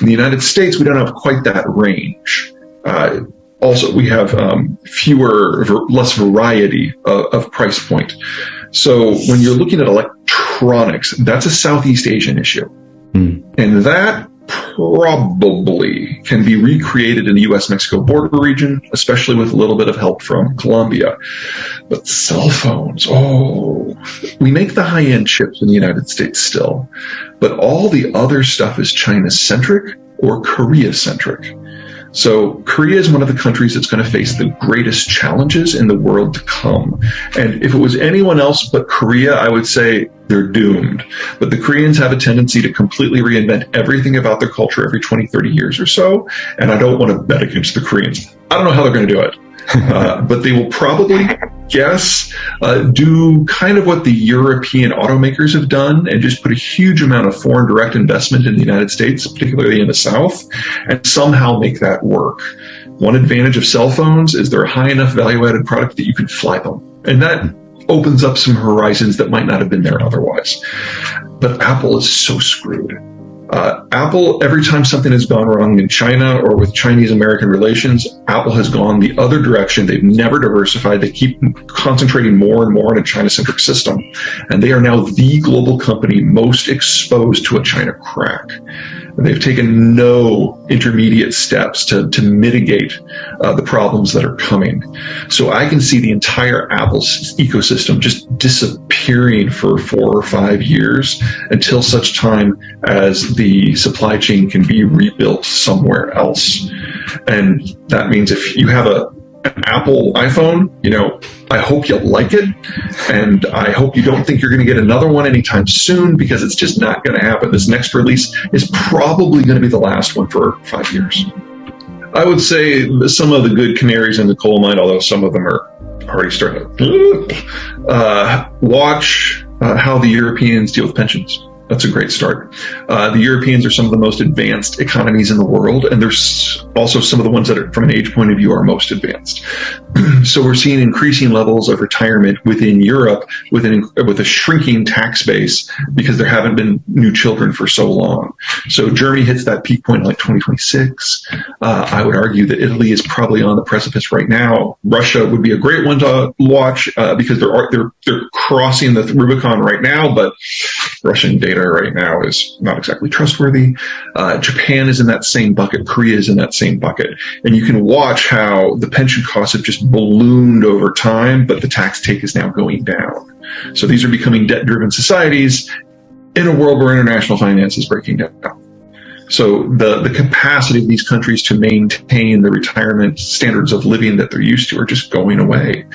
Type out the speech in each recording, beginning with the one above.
In the United States, we don't have quite that range. Also, we have less variety of price point. So when you're looking at electronics, that's a Southeast Asian issue. And that probably can be recreated in the US-Mexico border region, especially with a little bit of help from Colombia. But cell phones, we make the high-end chips in the United States still, but all the other stuff is China-centric or Korea-centric. So Korea is one of the countries that's going to face the greatest challenges in the world to come. And if it was anyone else but Korea, I would say they're doomed. But the Koreans have a tendency to completely reinvent everything about their culture every 20, 30 years or so. And I don't want to bet against the Koreans. I don't know how they're going to do it. But they will probably, do kind of what the European automakers have done and just put a huge amount of foreign direct investment in the United States, particularly in the South, and somehow make that work. One advantage of cell phones is they're a high enough value-added product that you can fly them. And that opens up some horizons that might not have been there otherwise. But Apple is so screwed. Apple, every time something has gone wrong in China or with Chinese-American relations, Apple has gone the other direction. They've never diversified. They keep concentrating more and more on a China-centric system. And they are now the global company most exposed to a China crack. They've taken no intermediate steps to mitigate the problems that are coming. So I can see the entire Apple ecosystem just disappearing for 4 or 5 years until such time as the supply chain can be rebuilt somewhere else. And that means if you have an Apple iPhone, I hope you like it, and I hope you don't think you're going to get another one anytime soon, because it's just not going to happen. This next release is probably going to be the last one for 5 years. I would say some of the good canaries in the coal mine, although some of them are already starting to watch how the Europeans deal with pensions. That's a great start. The Europeans are some of the most advanced economies in the world, and there's also some of the ones that are, from an age point of view, are most advanced. So we're seeing increasing levels of retirement within Europe with a shrinking tax base because there haven't been new children for so long. So Germany hits that peak point in like 2026. I would argue that Italy is probably on the precipice right now. Russia would be a great one to watch because they're crossing the Rubicon right now, but Russian data right now is not exactly trustworthy. Japan is in that same bucket. Korea is in that same bucket. And you can watch how the pension costs have just ballooned over time, but the tax take is now going down. So these are becoming debt-driven societies in a world where international finance is breaking down. So the capacity of these countries to maintain the retirement standards of living that they're used to are just going away.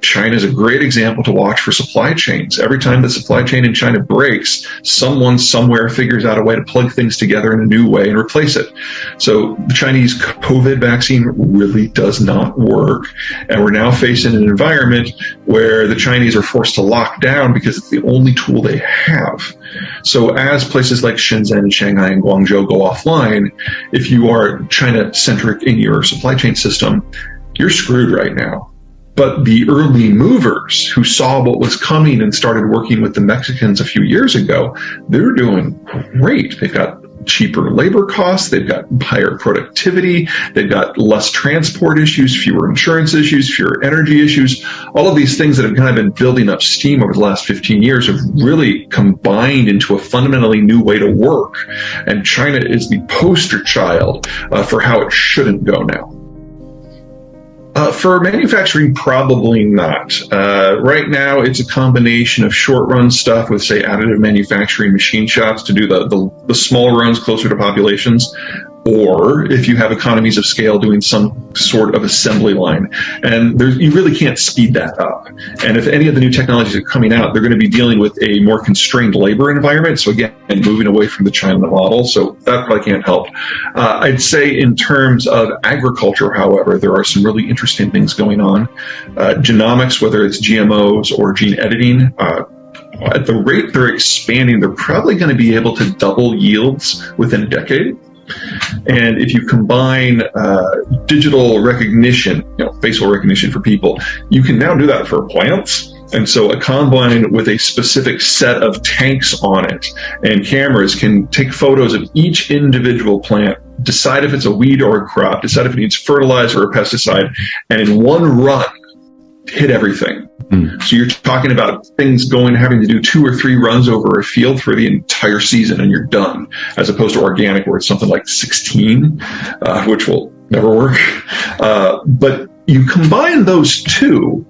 China is a great example to watch for supply chains. Every time the supply chain in China breaks, someone somewhere figures out a way to plug things together in a new way and replace it. So the Chinese COVID vaccine really does not work. And we're now facing an environment where the Chinese are forced to lock down because it's the only tool they have. So as places like Shenzhen and Shanghai and Guangzhou go offline, if you are China-centric in your supply chain system, you're screwed right now. But the early movers who saw what was coming and started working with the Mexicans a few years ago, they're doing great. They've got cheaper labor costs, they've got higher productivity, they've got less transport issues, fewer insurance issues, fewer energy issues. All of these things that have kind of been building up steam over the last 15 years have really combined into a fundamentally new way to work. And China is the poster child for how it shouldn't go now. For manufacturing, probably not. Right now, it's a combination of short-run stuff with, say, additive manufacturing machine shops to do the small runs closer to populations, or if you have economies of scale, doing some sort of assembly line. And you really can't speed that up. And if any of the new technologies are coming out, they're going to be dealing with a more constrained labor environment. So again, moving away from the China model. So that probably can't help. I'd say in terms of agriculture, however, there are some really interesting things going on. Genomics, whether it's GMOs or gene editing, at the rate they're expanding, they're probably going to be able to double yields within a decade. And if you combine digital recognition, facial recognition for people, you can now do that for plants. And so a combine with a specific set of tanks on it and cameras can take photos of each individual plant, decide if it's a weed or a crop, decide if it needs fertilizer or pesticide, and in one run, hit everything. So you're talking about things having to do 2 or 3 runs over a field for the entire season and you're done, as opposed to organic where it's something like 16, which will never work. But you combine those two,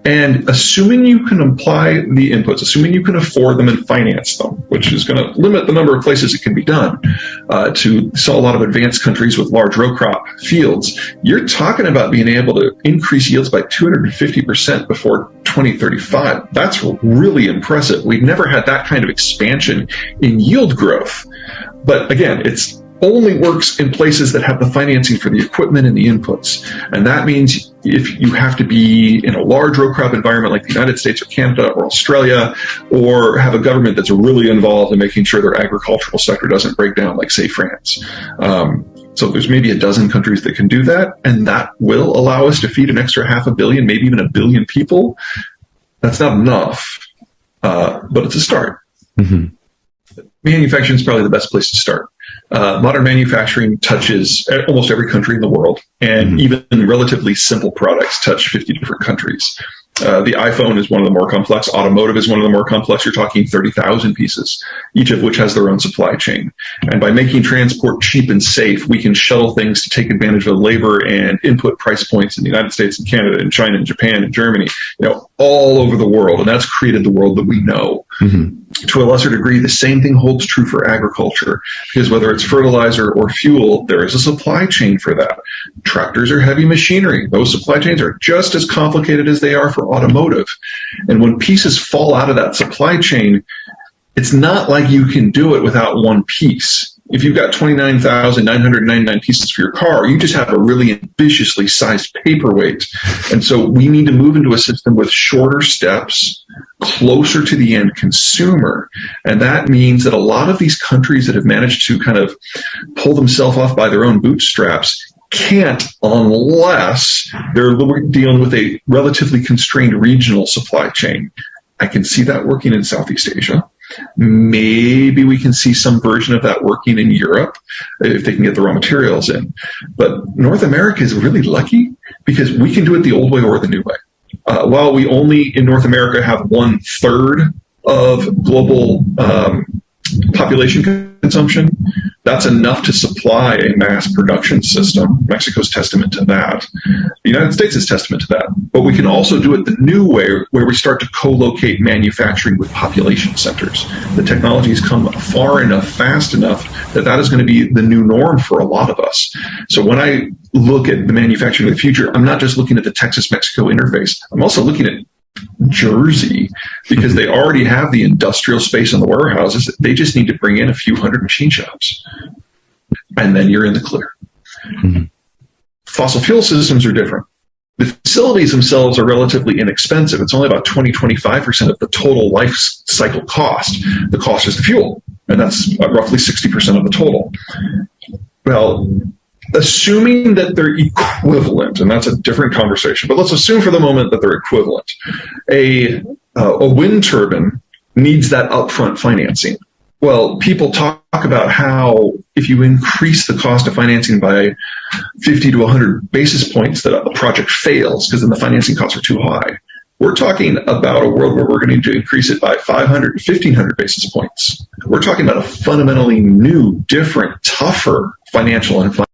and assuming you can apply the inputs, assuming you can afford them and finance them, which is going to limit the number of places it can be done, to sell a lot of advanced countries with large row crop fields, you're talking about being able to increase yields by 250% before 2035. That's really impressive. We've never had that kind of expansion in yield growth. But again, it's only works in places that have the financing for the equipment and the inputs. And that means if you have to be in a large row crop environment like the United States or Canada or Australia, or have a government that's really involved in making sure their agricultural sector doesn't break down like, say, France. So there's maybe a dozen countries that can do that, and that will allow us to feed an extra 500 million, maybe even 1 billion people. That's not enough, but it's a start. Manufacturing is probably the best place to start. Modern manufacturing touches almost every country in the world, and even relatively simple products touch 50 different countries. The iPhone is one of the more complex. Automotive is one of the more complex. You're talking 30,000 pieces, each of which has their own supply chain. And by making transport cheap and safe, we can shuttle things to take advantage of labor and input price points in the United States and Canada and China and Japan and Germany, all over the world. And that's created the world that we know. To a lesser degree, the same thing holds true for agriculture, because whether it's fertilizer or fuel, there is a supply chain for that. Tractors are heavy machinery. Those supply chains are just as complicated as they are for automotive. And when pieces fall out of that supply chain, it's not like you can do it without one piece. If you've got 29,999 pieces for your car, you just have a really ambitiously sized paperweight. And so we need to move into a system with shorter steps, closer to the end consumer. And that means that a lot of these countries that have managed to kind of pull themselves off by their own bootstraps can't, unless they're dealing with a relatively constrained regional supply chain. I can see that working in Southeast Asia. Maybe we can see some version of that working in Europe if they can get the raw materials in. But North America is really lucky because we can do it the old way or the new way. While we only in North America have 1/3 of global population consumption, that's enough to supply a mass production system. Mexico's testament to that. The United States is testament to that. But we can also do it the new way, where we start to co-locate manufacturing with population centers. The technology has come far enough, fast enough, that is going to be the new norm for a lot of us. So when I look at the manufacturing of the future, I'm not just looking at the Texas-Mexico interface. I'm also looking at Jersey, because they already have the industrial space in the warehouses. They just need to bring in a few hundred machine shops, and then you're in the clear. Fossil fuel systems are different. The facilities themselves are relatively inexpensive. It's only about 20-25% of the total life cycle cost. The cost is the fuel, and that's roughly 60% of the total. Well, assuming that they're equivalent, and that's a different conversation, but let's assume for the moment that they're equivalent. A wind turbine needs that upfront financing. Well, people talk about how if you increase the cost of financing by 50 to 100 basis points, that a project fails because then the financing costs are too high. We're talking about a world where we're going to increase it by 500 to 1,500 basis points. We're talking about a fundamentally new, different, tougher financial environment.